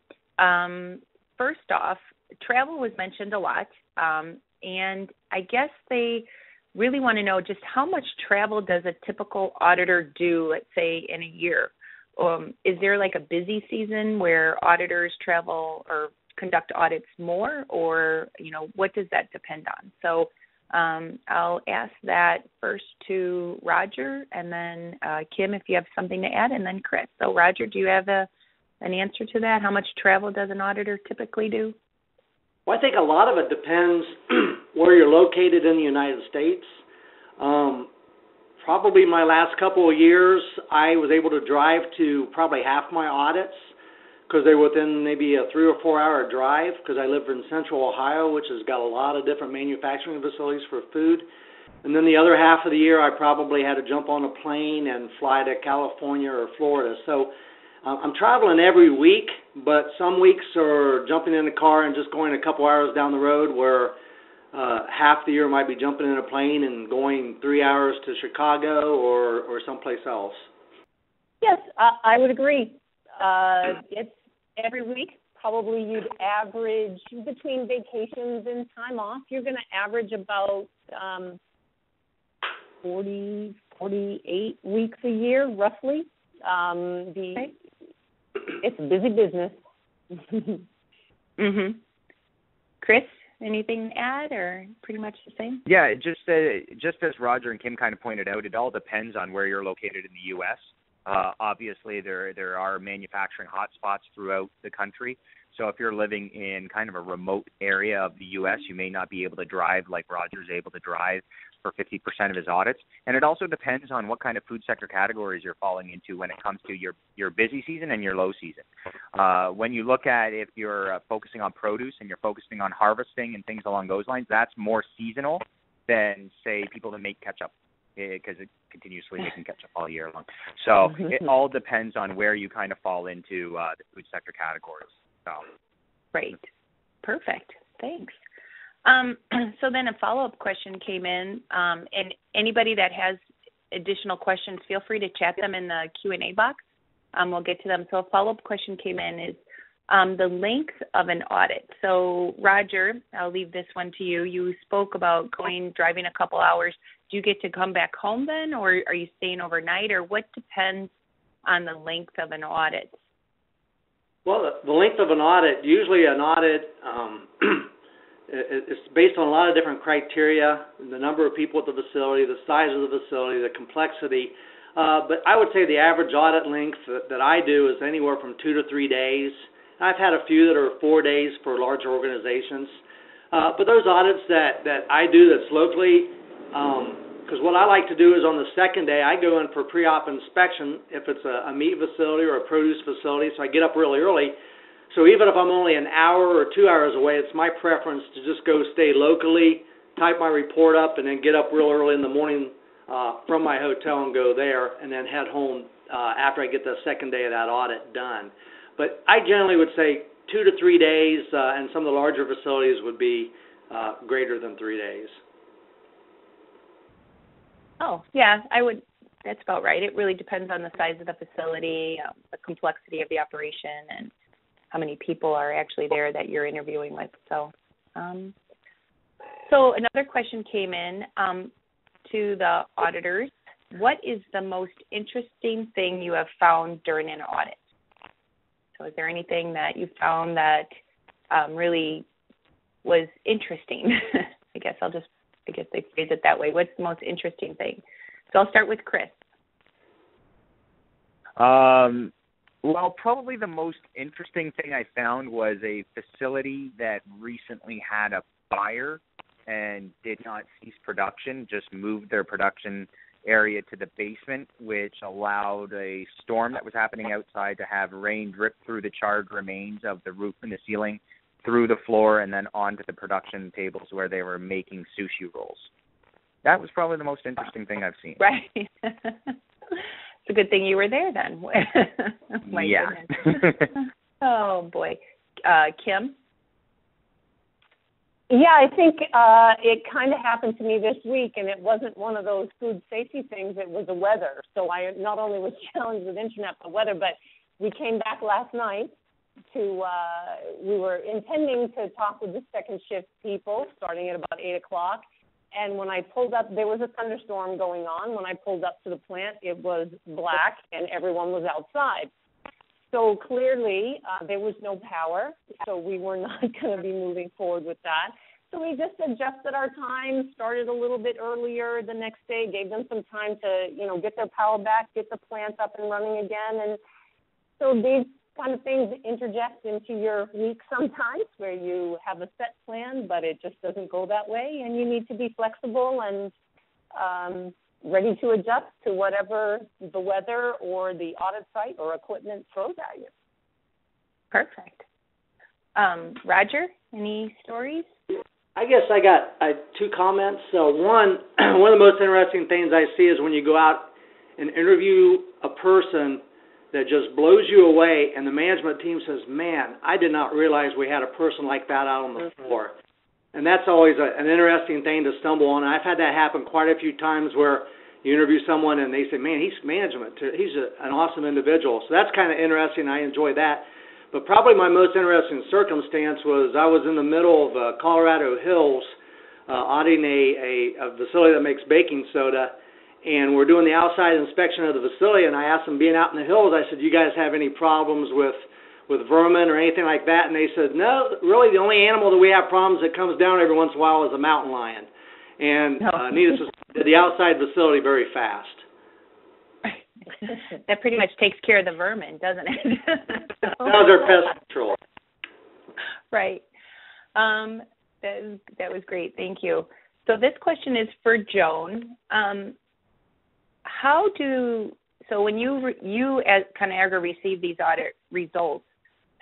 First off, travel was mentioned a lot, and I guess they really want to know just how much travel does a typical auditor do, let's say, in a year? Is there like a busy season where auditors travel or conduct audits more, or, what does that depend on? So I'll ask that first to Roger, and then Kim, if you have something to add, and then Chris. So Roger, do you have an answer to that? How much travel does an auditor typically do? Well, I think a lot of it depends where you're located in the United States. Probably my last couple of years, I was able to drive to probably half my audits because they're within maybe a 3 or 4 hour drive, because I live in central Ohio, which has got a lot of different manufacturing facilities for food. And then the other half of the year, I probably had to jump on a plane and fly to California or Florida. So I'm traveling every week, but some weeks are jumping in the car and just going a couple hours down the road, where half the year might be jumping in a plane and going 3 hours to Chicago or someplace else. Yes, I would agree. It's every week. Probably you'd average between vacations and time off. You're going to average about 40, 48 weeks a year, roughly. It's a busy business. Mhm. Chris, anything to add, or pretty much the same? Yeah, just as Roger and Kim kind of pointed out, it all depends on where you're located in the U.S. Obviously, there are manufacturing hotspots throughout the country. So if you're living in kind of a remote area of the U.S., you may not be able to drive like Roger's able to drive for 50% of his audits. And it also depends on what kind of food sector categories you're falling into when it comes to your busy season and your low season. When you look at if you're focusing on produce and you're focusing on harvesting and things along those lines, that's more seasonal than, say, people that make ketchup, because it continuously making ketchup all year long. So it all depends on where you kind of fall into the food sector categories. So. Great. Perfect. Thanks. So then a follow-up question came in, and anybody that has additional questions, feel free to chat them in the Q&A box. We'll get to them. So a follow-up question came in is the length of an audit. So Roger, I'll leave this one to you. You spoke about driving a couple hours. Do you get to come back home then, or are you staying overnight, or what depends on the length of an audit? Well, the length of an audit, usually an audit it's based on a lot of different criteria, the number of people at the facility, the size of the facility, the complexity. But I would say the average audit length that I do is anywhere from 2 to 3 days. I've had a few that are 4 days for larger organizations. But those audits that I do that's locally, because what I like to do is on the second day, I go in for pre-op inspection if it's a meat facility or a produce facility, so I get up really early. So even if I'm only an hour or 2 hours away, it's my preference to just go stay locally, type my report up, and then get up real early in the morning from my hotel and go there, and then head home after I get the second day of that audit done. But I generally would say 2 to 3 days, and some of the larger facilities would be greater than 3 days. Oh, yeah, that's about right. It really depends on the size of the facility, the complexity of the operation, and how many people are actually there that you're interviewing with. So another question came in to the auditors. What is the most interesting thing you have found during an audit? So is there anything that you found that really was interesting? I guess they phrase it that way. What's the most interesting thing? So I'll start with Chris. Well, probably the most interesting thing I found was a facility that recently had a fire and did not cease production, just moved their production area to the basement, which allowed a storm that was happening outside to have rain drip through the charred remains of the roof and the ceiling, through the floor, and then onto the production tables where they were making sushi rolls. That was probably the most interesting thing I've seen. Right. It's a good thing you were there then. Yeah. Oh, boy. Kim? Yeah, I think it kind of happened to me this week, and it wasn't one of those food safety things. It was the weather. So I not only was challenged with internet, but weather, but we came back last night we were intending to talk with the second shift people starting at about 8 o'clock. And when I pulled up, there was a thunderstorm going on. When I pulled up to the plant, it was black and everyone was outside. So clearly there was no power, so we were not going to be moving forward with that. So we just adjusted our time, started a little bit earlier the next day, gave them some time to, get their power back, get the plant up and running again. And so these kind of things interject into your week sometimes where you have a set plan, but it just doesn't go that way, and you need to be flexible and ready to adjust to whatever the weather or the audit site or equipment throws at you. Perfect. Roger, any stories? I guess I got two comments. So one of the most interesting things I see is when you go out and interview a person that just blows you away, and the management team says, man, I did not realize we had a person like that out on the floor. And that's always an interesting thing to stumble on. I've had that happen quite a few times where you interview someone and they say, man, he's management. He's an awesome individual. So that's kind of interesting. I enjoy that. But probably my most interesting circumstance was I was in the middle of Colorado Hills auditing a facility that makes baking soda, and we're doing the outside inspection of the facility, and I asked them, being out in the hills, I said, you guys have any problems with vermin or anything like that? And they said, no, really the only animal that we have problems that comes down every once in a while is a mountain lion. And needless to say, the outside facility very fast. That pretty much takes care of the vermin, doesn't it? That was our pest control. Right. That was great. Thank you. So this question is for Joan. So when you at ConAgra receive these audit results,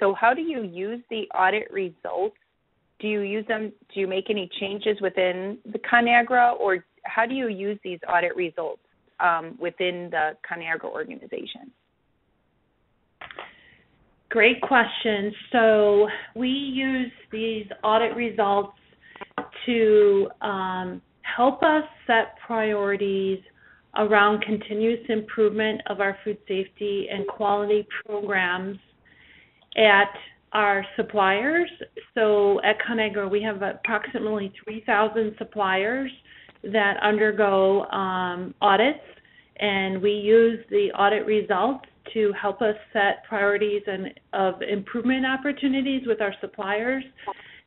so how do you use the audit results? Do you use them? Do you make any changes within the ConAgra, or how do you use these audit results within the ConAgra organization? Great question. So we use these audit results to help us set priorities around continuous improvement of our food safety and quality programs at our suppliers. So at ConAgra, we have approximately 3,000 suppliers that undergo audits, and we use the audit results to help us set priorities of improvement opportunities with our suppliers,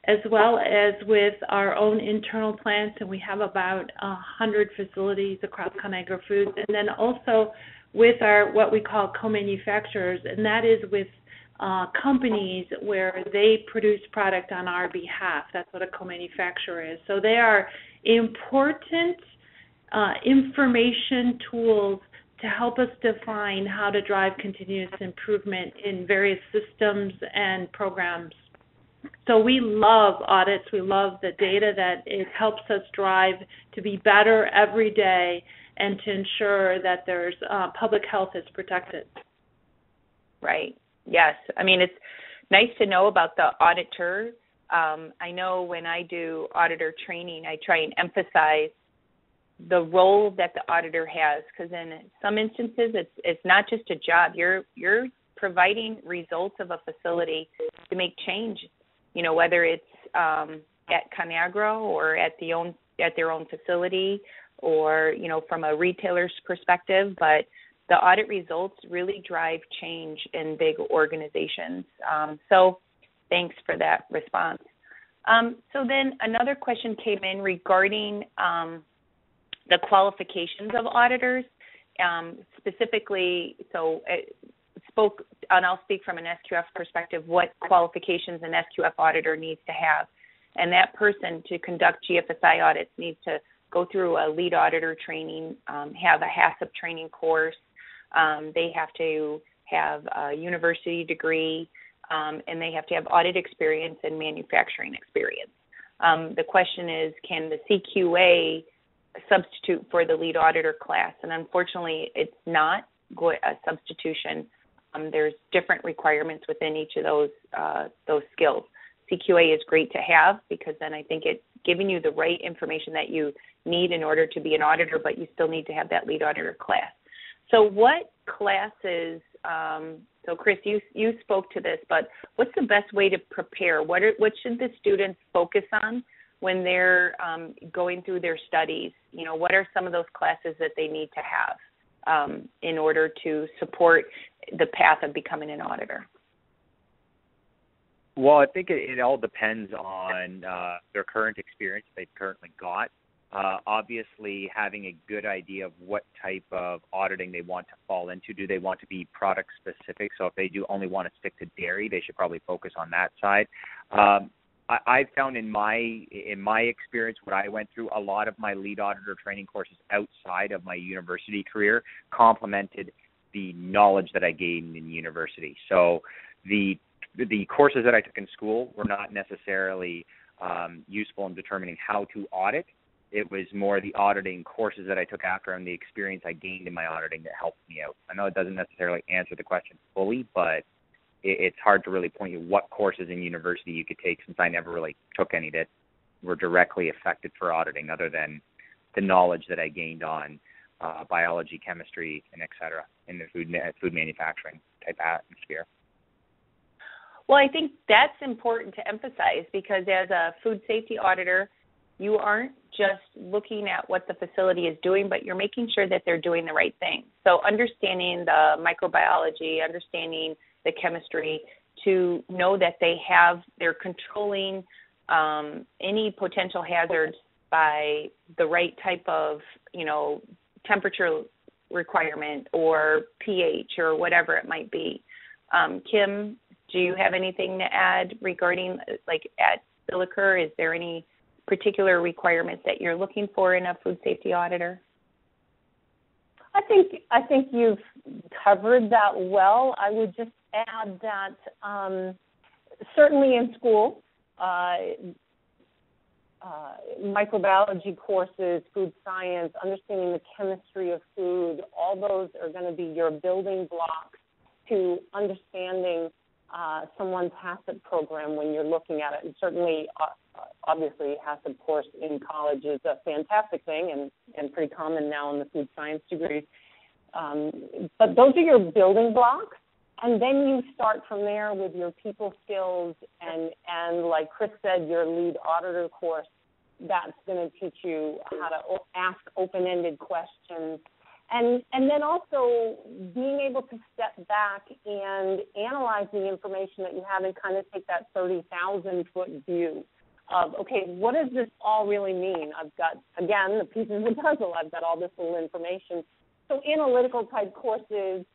as well as with our own internal plants, and we have about 100 facilities across ConAgra Foods, and then also with our what we call co-manufacturers, and that is with companies where they produce product on our behalf. That's what a co-manufacturer is. So they are important information tools to help us define how to drive continuous improvement in various systems and programs. So we love audits. We love the data that it helps us drive to be better every day and to ensure that there's public health is protected. Right. Yes. I mean, it's nice to know about the auditor. I know when I do auditor training, I try and emphasize the role that the auditor has, because in some instances it's not just a job. You're providing results of a facility to make change. You know, whether it's at ConAgra or at their own facility, or from a retailer's perspective, but the audit results really drive change in big organizations. So thanks for that response. So then another question came in regarding the qualifications of auditors, specifically, I'll speak from an SQF perspective, what qualifications an SQF auditor needs to have. And that person, to conduct GFSI audits, needs to go through a lead auditor training, have a HACCP training course. They have to have a university degree, and they have to have audit experience and manufacturing experience. The question is, can the CQA substitute for the lead auditor class? And unfortunately, it's not a substitution. There's different requirements within each of those skills. CQA is great to have, because then I think it's giving you the right information that you need in order to be an auditor, but you still need to have that lead auditor class. So what classes, so Chris, you spoke to this, but what's the best way to prepare? What should the students focus on when they're going through their studies? What are some of those classes that they need to have in order to support the path of becoming an auditor? Well, I think it all depends on their current experience they've currently got. Obviously, having a good idea of what type of auditing they want to fall into. Do they want to be product specific? So if they do only want to stick to dairy, they should probably focus on that side. I've found in my experience, what I went through, a lot of my lead auditor training courses outside of my university career complemented the knowledge that I gained in university. So the courses that I took in school were not necessarily useful in determining how to audit. It was more the auditing courses that I took after and the experience I gained in my auditing that helped me out. I know it doesn't necessarily answer the question fully, but it's hard to really point you what courses in university you could take, since I never really took any that were directly affected for auditing, other than the knowledge that I gained on biology, chemistry, and et cetera in the food manufacturing type atmosphere. Well, I think that's important to emphasize, because as a food safety auditor, you aren't just looking at what the facility is doing, but you're making sure that they're doing the right thing. So understanding the microbiology, understanding the chemistry, to know that they're controlling any potential hazards by the right type of, temperature requirement or pH or whatever it might be. Kim, do you have anything to add regarding, like at Silica? Is there any particular requirements that you're looking for in a food safety auditor? I think you've covered that well. I would just add that certainly in school, microbiology courses, food science, understanding the chemistry of food, all those are going to be your building blocks to understanding someone's HACCP program when you're looking at it. And certainly, obviously, HACCP course in college is a fantastic thing and pretty common now in the food science degrees. But those are your building blocks. And then you start from there with your people skills and like Chris said, your lead auditor course, that's going to teach you how to ask open-ended questions. And then also being able to step back and analyze the information that you have and kind of take that 30,000-foot view of, okay, what does this all really mean? I've got, again, the pieces of the puzzle. I've got all this little information. So analytical type courses,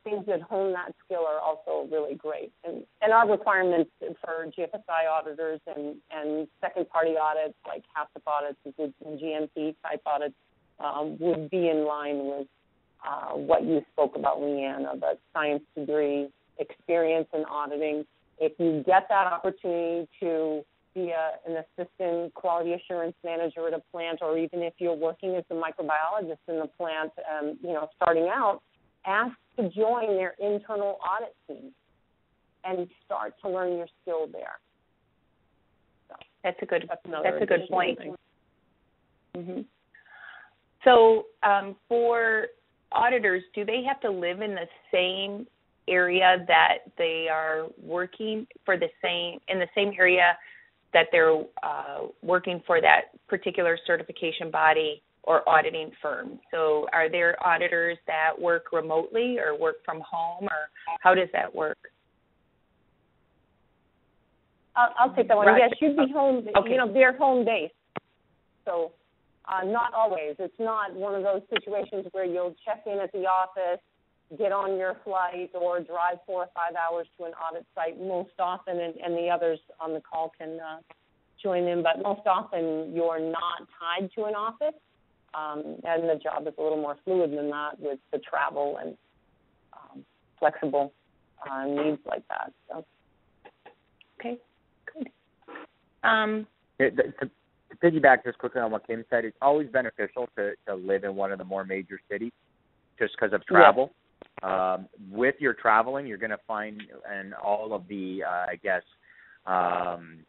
things that hone that skill are also really great. And our requirements for GFSI auditors and second-party audits like HACCP audits and GMP type audits would be in line with what you spoke about, Leanne, of a science degree, experience in auditing. If you get that opportunity to be an assistant quality assurance manager at a plant, or even if you're working as a microbiologist in the plant, starting out, ask to join their internal audit team and start to learn your skill there. So that's a good point. Mm-hmm. So for auditors, do they have to live in the same area that they are working for in the same area that they're working for that particular certification body or auditing firm? So are there auditors that work remotely or work from home, or how does that work? I'll take that one. Right. Yes, you'd be home, okay. They're home-based. So not always. It's not one of those situations where you'll check in at the office, get on your flight, or drive 4 or 5 hours to an audit site most often, and the others on the call can join in. But most often you're not tied to an office, and the job is a little more fluid than that with the travel and flexible needs like that. So. Okay, good. To piggyback just quickly on what Kim said, it's always beneficial to live in one of the more major cities just because of travel. Yeah. With your traveling, you're going to find in all of the,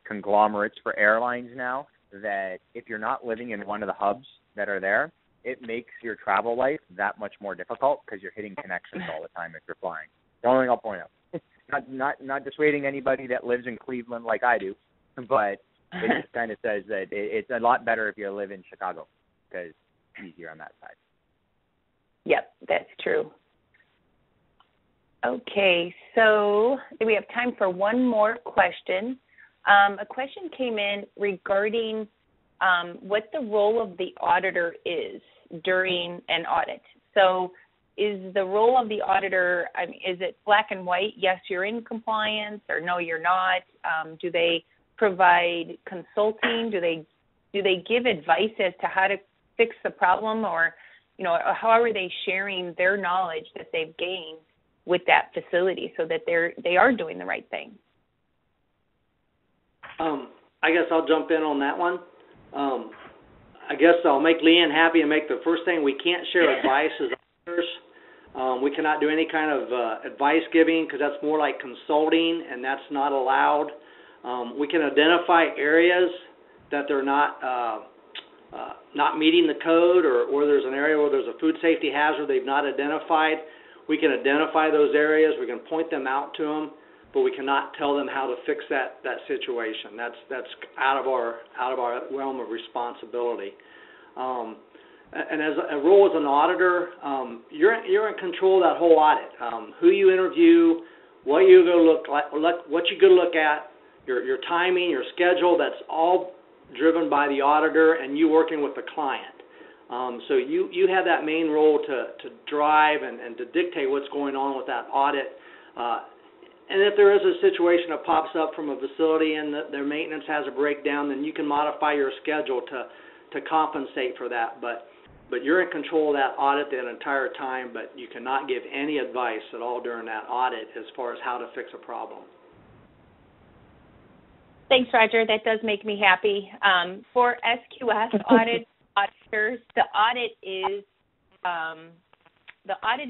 conglomerates for airlines now that if you're not living in one of the hubs that are there, it makes your travel life that much more difficult because you're hitting connections all the time if you're flying. The only thing I'll point out. Not dissuading anybody that lives in Cleveland like I do, but it just kind of says that it's a lot better if you live in Chicago because it's easier on that side. Yep, that's true. Okay, so we have time for one more question. A question came in regarding what the role of the auditor is during an audit. So is the role of the auditor, is it black and white? Yes, you're in compliance, or no, you're not? Do they provide consulting? Do they give advice as to how to fix the problem, or how are they sharing their knowledge that they've gained with that facility so that they are doing the right thing? I guess I'll jump in on that one. I guess I'll make Leanne happy and make the first thing, we can't share advice as auditors. We cannot do any kind of advice giving because that's more like consulting, and that's not allowed. We can identify areas that they're not meeting the code, or there's an area where there's a food safety hazard they've not identified. We can identify those areas. We can point them out to them, but we cannot tell them how to fix that situation. That's out of our realm of responsibility. And as a role as an auditor, you're in control of that whole audit. Who you interview, what you go look at, your timing, your schedule. That's all driven by the auditor and you working with the client. So you have that main role to drive and to dictate what's going on with that audit. And if there is a situation that pops up from a facility and their maintenance has a breakdown, then you can modify your schedule to compensate for that. But you're in control of that audit the entire time, but you cannot give any advice at all during that audit as far as how to fix a problem. Thanks, Roger. That does make me happy. For SQF auditors, the audit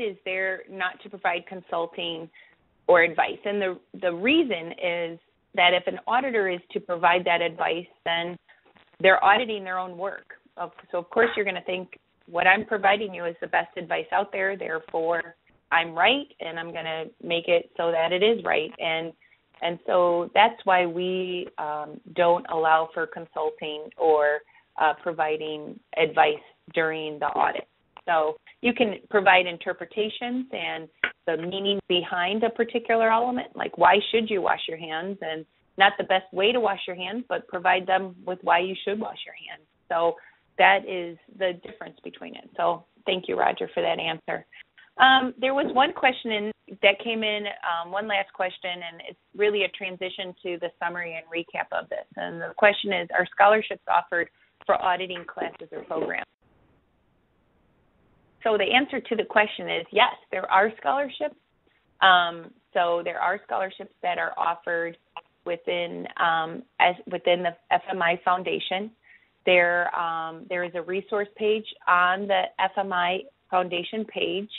is there not to provide consulting or advice. And the reason is that if an auditor is to provide that advice, then they're auditing their own work. So, of course, you're going to think, what I'm providing you is the best advice out there, therefore I'm right, and I'm going to make it so that it is right. And so that's why we don't allow for consulting or providing advice during the audit. So you can provide interpretations and the meaning behind a particular element, like why should you wash your hands, and not the best way to wash your hands, but provide them with why you should wash your hands. So that is the difference between it. So thank you, Roger, for that answer. There was one question that came in, one last question, and it's really a transition to the summary and recap of this. And the question is, are scholarships offered for auditing classes or programs? So the answer to the question is yes, there are scholarships. So there are scholarships that are offered within the FMI Foundation. There is a resource page on the FMI Foundation page,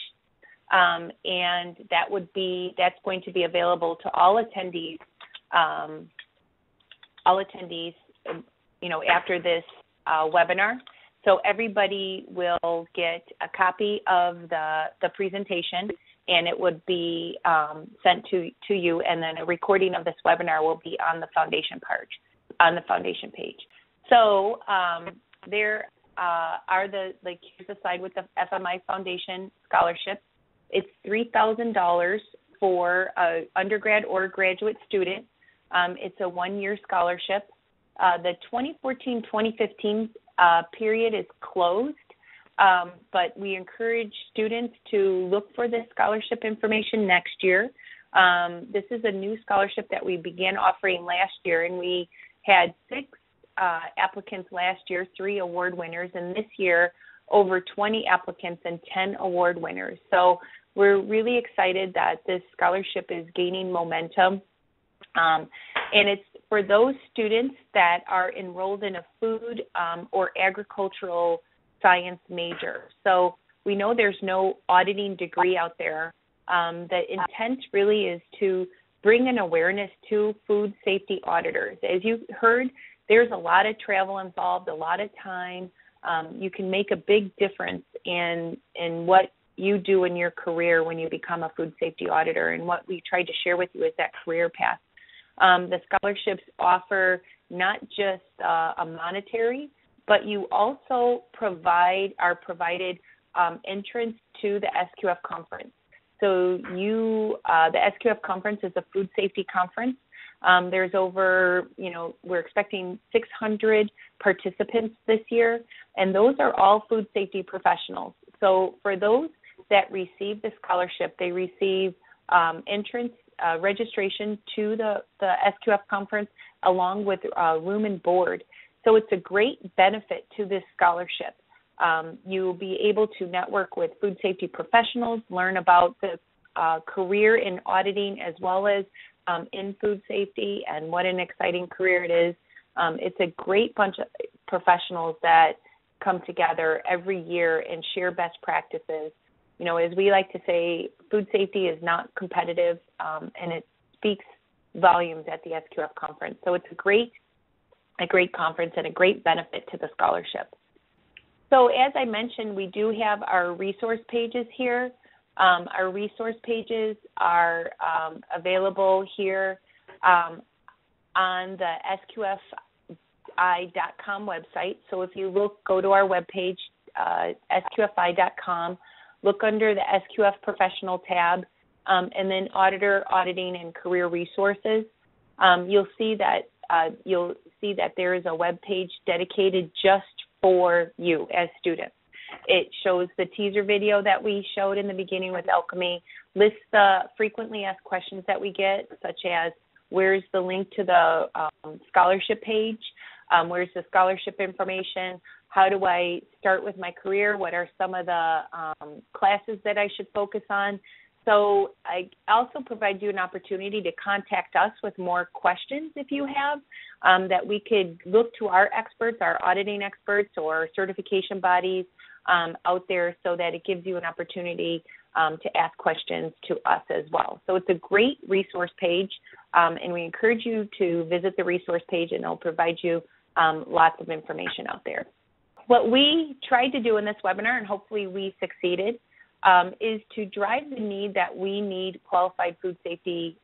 and that's going to be available to all attendees. After this webinar. So everybody will get a copy of the presentation, and it would be sent to you, and then a recording of this webinar will be on the foundation page. So there are here's the slide with the FMI Foundation scholarship. It's $3,000 for an undergrad or graduate student. It's a one-year scholarship. The 2014-2015 period is closed, but we encourage students to look for this scholarship information next year. This is a new scholarship that we began offering last year, and we had 6 applicants last year, 3 award winners, and this year over 20 applicants and 10 award winners. So we're really excited that this scholarship is gaining momentum. And it's for those students that are enrolled in a food or agricultural science major. So we know there's no auditing degree out there. The intent really is to bring an awareness to food safety auditors. As you heard, there's a lot of travel involved, a lot of time. You can make a big difference in what you do in your career when you become a food safety auditor. And what we tried to share with you is that career path. The scholarships offer not just a monetary, but you also are provided entrance to the SQF conference. So the SQF conference is a food safety conference. There's we're expecting 600 participants this year, and those are all food safety professionals. So for those that receive the scholarship, they receive entrance registration to the SQF conference along with room and board. So it's a great benefit to this scholarship. You'll be able to network with food safety professionals, learn about the career in auditing as well as in food safety, and what an exciting career it is. It's a great bunch of professionals that come together every year and share best practices. As we like to say, food safety is not competitive, and it speaks volumes at the SQF conference. So it's a great conference and a great benefit to the scholarship. So as I mentioned, we do have our resource pages here. Our resource pages are available here on the SQFI.com website. So if you go to our webpage, SQFI.com, look under the SQF Professional tab, and then Auditor, Auditing, and Career Resources. You'll see that there is a web page dedicated just for you as students. It shows the teaser video that we showed in the beginning with Alchemy, lists the frequently asked questions that we get, such as where's the link to the scholarship page, where's the scholarship information, how do I start with my career, what are some of the classes that I should focus on. So I also provide you an opportunity to contact us with more questions if you have, that we could look to our experts, our auditing experts or certification bodies out there, so that it gives you an opportunity to ask questions to us as well. So it's a great resource page, and we encourage you to visit the resource page, and it'll provide you lots of information out there. What we tried to do in this webinar, and hopefully we succeeded, is to drive the need that we need qualified food safety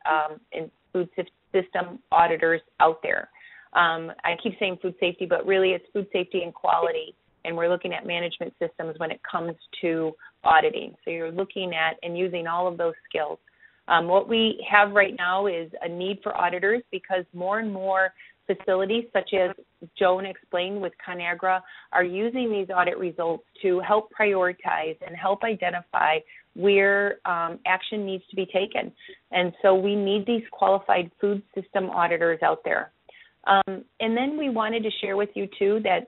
and food system auditors out there. I keep saying food safety, but really it's food safety and quality, and we're looking at management systems when it comes to auditing. So you're looking at and using all of those skills. What we have right now is a need for auditors, because more and more facilities, such as Joan explained with ConAgra, are using these audit results to help prioritize and help identify where action needs to be taken. And so we need these qualified food system auditors out there. And then we wanted to share with you, too, that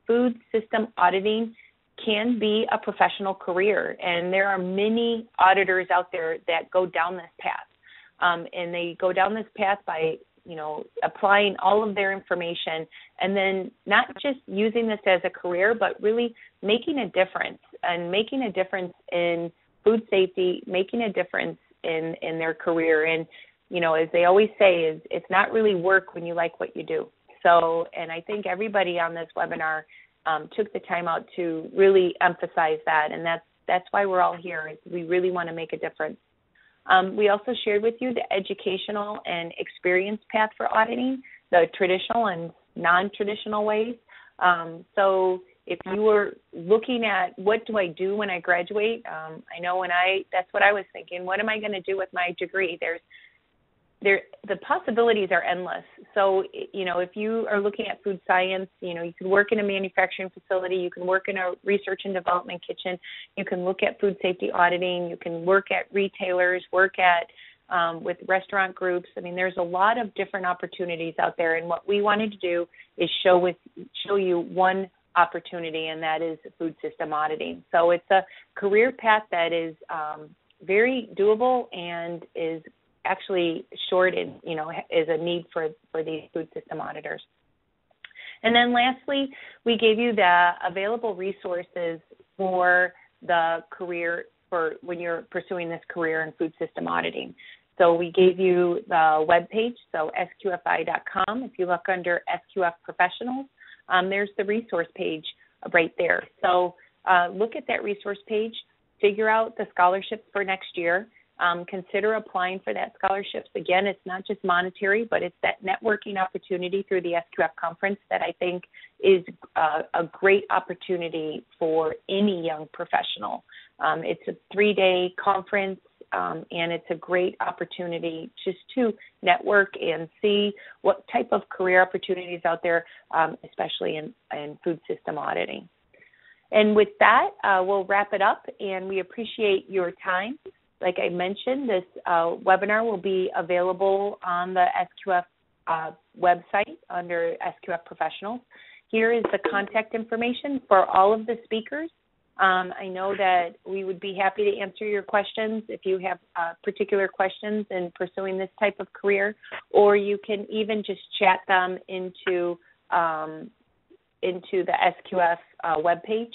food system auditing can be a professional career, and there are many auditors out there that go down this path. And they go down this path by applying all of their information, and then not just using this as a career, but really making a difference, and making a difference in food safety, making a difference in their career. And, as they always say, is it's not really work when you like what you do. So, and I think everybody on this webinar took the time out to really emphasize that, and that's why we're all here. We really want to make a difference. We also shared with you the educational and experience path for auditing, the traditional and non-traditional ways. So if you were looking at what do I do when I graduate, I know that's what I was thinking. What am I going to do with my degree? The possibilities are endless. So, if you are looking at food science, you can work in a manufacturing facility, you can work in a research and development kitchen, you can look at food safety auditing, you can work at retailers, work at with restaurant groups. I mean, there's a lot of different opportunities out there, and what we wanted to do is show you one opportunity, and that is food system auditing. So it's a career path that is very doable and is actually short in, is a need for these food system auditors. And then lastly, we gave you the available resources for the career, for when you're pursuing this career in food system auditing. So we gave you the webpage, so sqfi.com. If you look under SQF Professionals, there's the resource page right there. So look at that resource page, figure out the scholarships for next year. Consider applying for that scholarships. Again, it's not just monetary, but it's that networking opportunity through the SQF conference that I think is a great opportunity for any young professional. It's a 3-day conference, and it's a great opportunity just to network and see what type of career opportunities out there, especially in food system auditing. And with that, we'll wrap it up, and we appreciate your time. Like I mentioned, this webinar will be available on the SQF website under SQF Professionals. Here is the contact information for all of the speakers. I know that we would be happy to answer your questions if you have particular questions in pursuing this type of career, or you can even just chat them into the SQF webpage,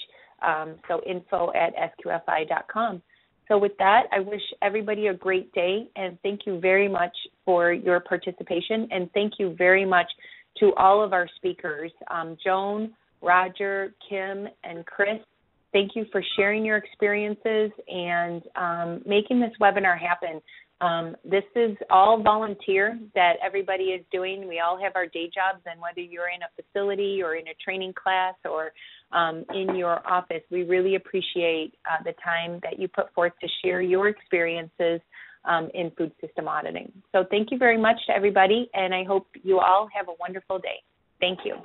so info@sqfi.com. So with that, I wish everybody a great day, and thank you very much for your participation, and thank you very much to all of our speakers, Joan, Roger, Kim, and Chris. Thank you for sharing your experiences and making this webinar happen. This is all volunteer that everybody is doing. We all have our day jobs, and whether you're in a facility or in a training class or in your office, we really appreciate the time that you put forth to share your experiences in food system auditing. So thank you very much to everybody, and I hope you all have a wonderful day. Thank you.